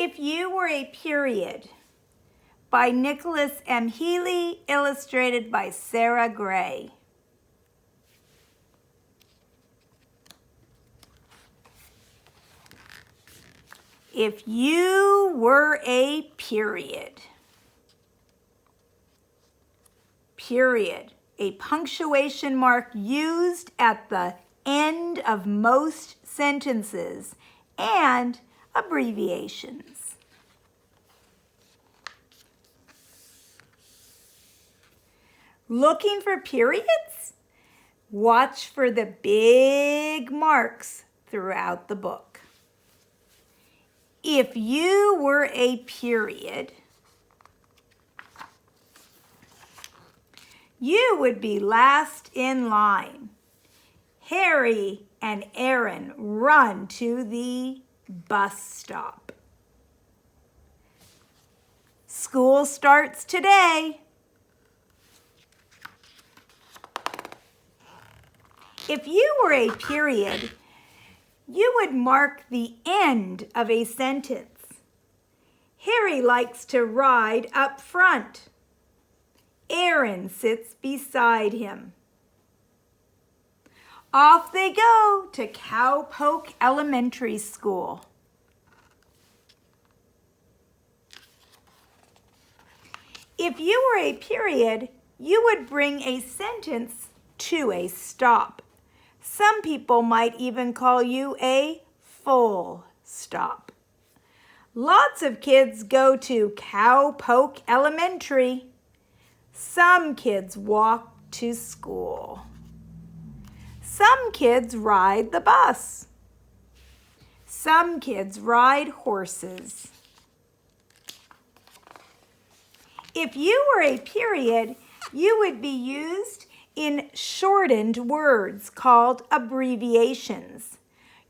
If You Were a Period by Nicholas M. Healy, illustrated by Sarah Gray. If you were a period. Period, a punctuation mark used at the end of most sentences and abbreviations. Looking for periods? Watch for the big marks throughout the book. If you were a period, you would be last in line. Harry and Aaron run to the bus stop. School starts today. If you were a period, you would mark the end of a sentence. Harry likes to ride up front. Aaron sits beside him. Off they go to Cowpoke Elementary School. If you were a period, you would bring a sentence to a stop. Some people might even call you a full stop. Lots of kids go to Cowpoke Elementary. Some kids walk to school. Some kids ride the bus. Some kids ride horses. If you were a period, you would be used in shortened words called abbreviations.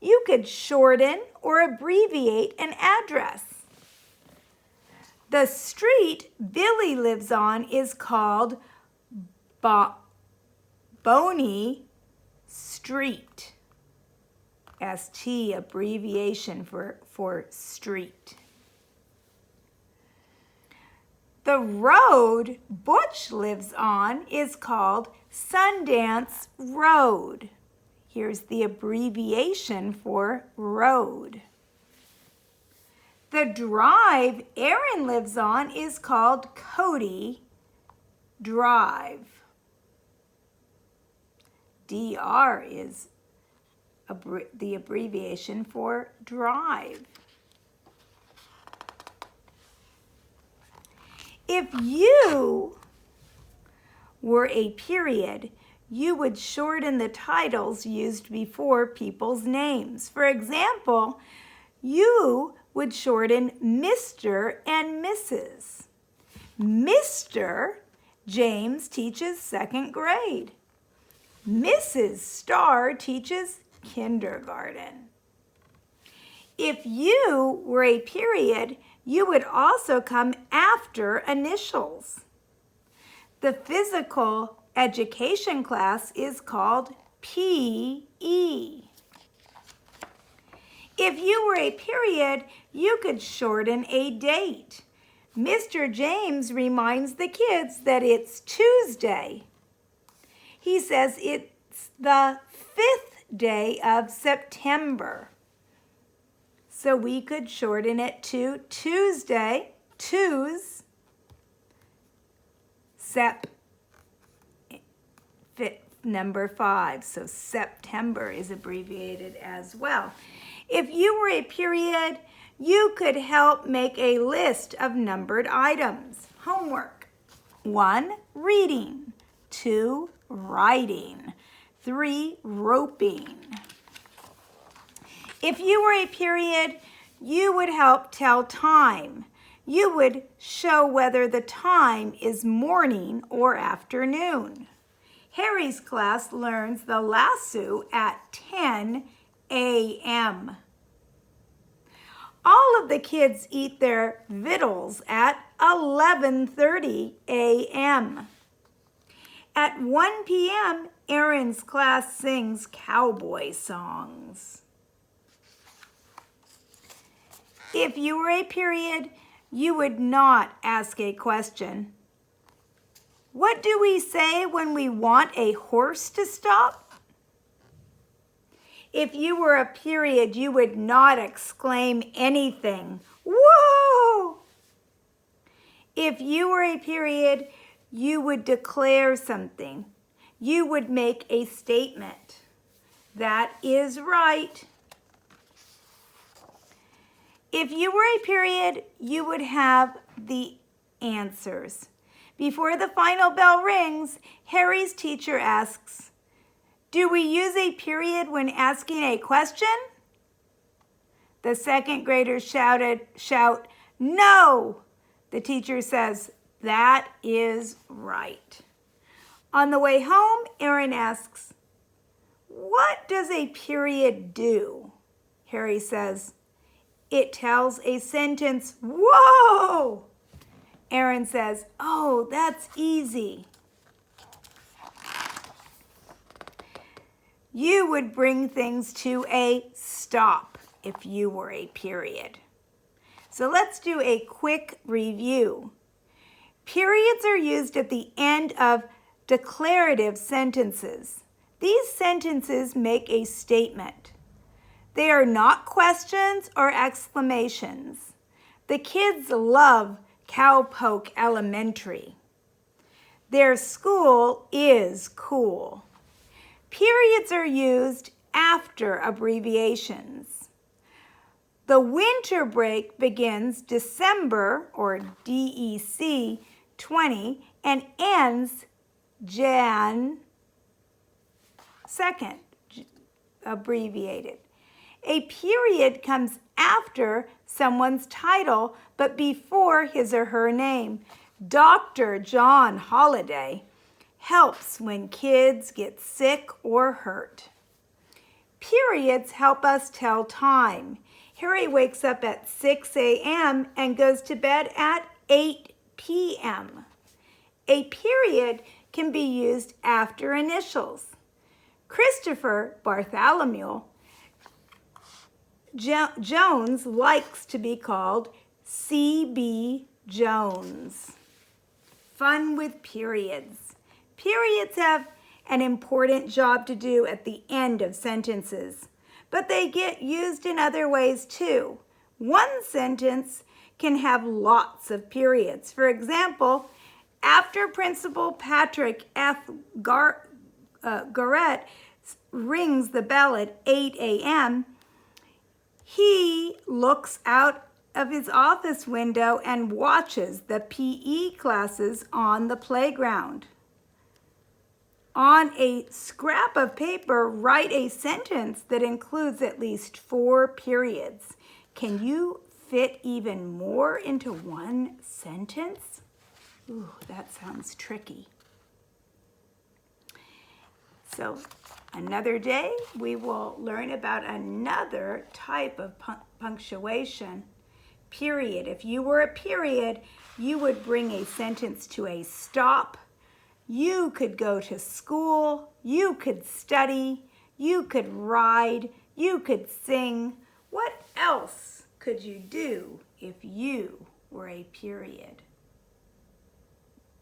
You could shorten or abbreviate an address. The street Billy lives on is called Boney Street. ST, abbreviation for street. The road Butch lives on is called Sundance Road. Here's the abbreviation for road. The drive Aaron lives on is called Cody Drive. DR is the abbreviation for drive. If you were a period, you would shorten the titles used before people's names. For example, you would shorten Mr. and Mrs. Mr. James teaches second grade. Mrs. Starr teaches kindergarten. If you were a period, you would also come after initials. The physical education class is called PE. If you were a period, you could shorten a date. Mr. James reminds the kids that it's Tuesday. He says it's the 5th day of September. So we could shorten it to Tuesday, number 5. So September is abbreviated as well. If you were a period, you could help make a list of numbered items. Homework. 1, reading. 2, writing. 3, roping. If you were a period, you would help tell time. You would show whether the time is morning or afternoon. Harry's class learns the lasso at 10 a.m. All of the kids eat their victuals at 11:30 a.m. At 1 p.m., Aaron's class sings cowboy songs. If you were a period, you would not ask a question. What do we say when we want a horse to stop? If you were a period, you would not exclaim anything. Whoa! If you were a period, you would declare something. You would make a statement. That is right. If you were a period, you would have the answers. Before the final bell rings, Harry's teacher asks, "Do we use a period when asking a question?" The second graders shout, "No!" The teacher says, "That is right." On the way home, Aaron asks, "What does a period do?" Harry says, "It tells a sentence." Whoa! Aaron says, "Oh, that's easy." You would bring things to a stop if you were a period. So let's do a quick review. Periods are used at the end of declarative sentences. These sentences make a statement. They are not questions or exclamations. The kids love Cowpoke Elementary. Their school is cool. Periods are used after abbreviations. The winter break begins December, or DEC 20, and ends Jan 2nd, abbreviated. A period comes after someone's title, but before his or her name. Dr. John Holliday helps when kids get sick or hurt. Periods help us tell time. Harry wakes up at 6 a.m. and goes to bed at 8 p.m. A period can be used after initials. Christopher Bartholomew Jones likes to be called C.B. Jones. Fun with periods. Periods have an important job to do at the end of sentences, but they get used in other ways too. One sentence can have lots of periods. For example, after Principal Patrick F. Garrett rings the bell at 8 a.m., he looks out of his office window and watches the PE classes on the playground. On a scrap of paper, write a sentence that includes at least 4 periods. Can you fit even more into one sentence? Ooh, that sounds tricky. So another day, we will learn about another type of punctuation. Period. If you were a period, you would bring a sentence to a stop. You could go to school. You could study. You could ride. You could sing. What else could you do if you were a period?